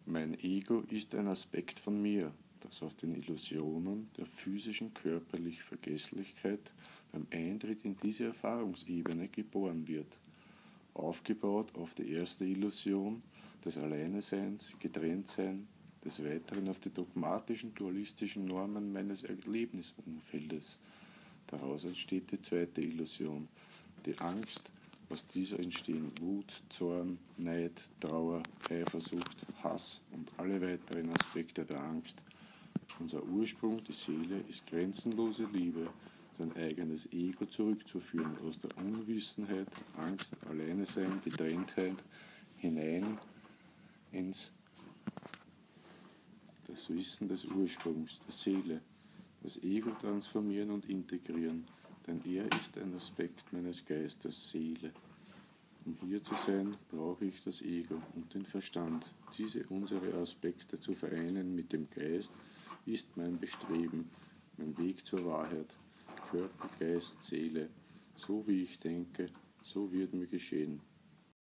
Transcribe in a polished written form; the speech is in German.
Mein Ego ist ein Aspekt von mir, das auf den Illusionen der physischen körperlichen Vergesslichkeit beim Eintritt in diese Erfahrungsebene geboren wird, aufgebaut auf die erste Illusion des Alleineseins, Getrenntsein, des Weiteren auf die dogmatischen, dualistischen Normen meines Erlebnisumfeldes. Daraus entsteht die zweite Illusion, die Angst. Aus dieser entstehen Wut, Zorn, Neid, Trauer, Eifersucht, Hass und alle weiteren Aspekte der Angst. Unser Ursprung, die Seele, ist grenzenlose Liebe, sein eigenes Ego zurückzuführen aus der Unwissenheit, Angst, Alleinesein, Getrenntheit hinein ins das Wissen des Ursprungs, der Seele, das Ego transformieren und integrieren, denn er ist ein Aspekt meines Geistes, Seele. Um hier zu sein, brauche ich das Ego und den Verstand. Diese unsere Aspekte zu vereinen mit dem Geist ist mein Bestreben, mein Weg zur Wahrheit. Körper, Geist, Seele, so wie ich denke, so wird mir geschehen.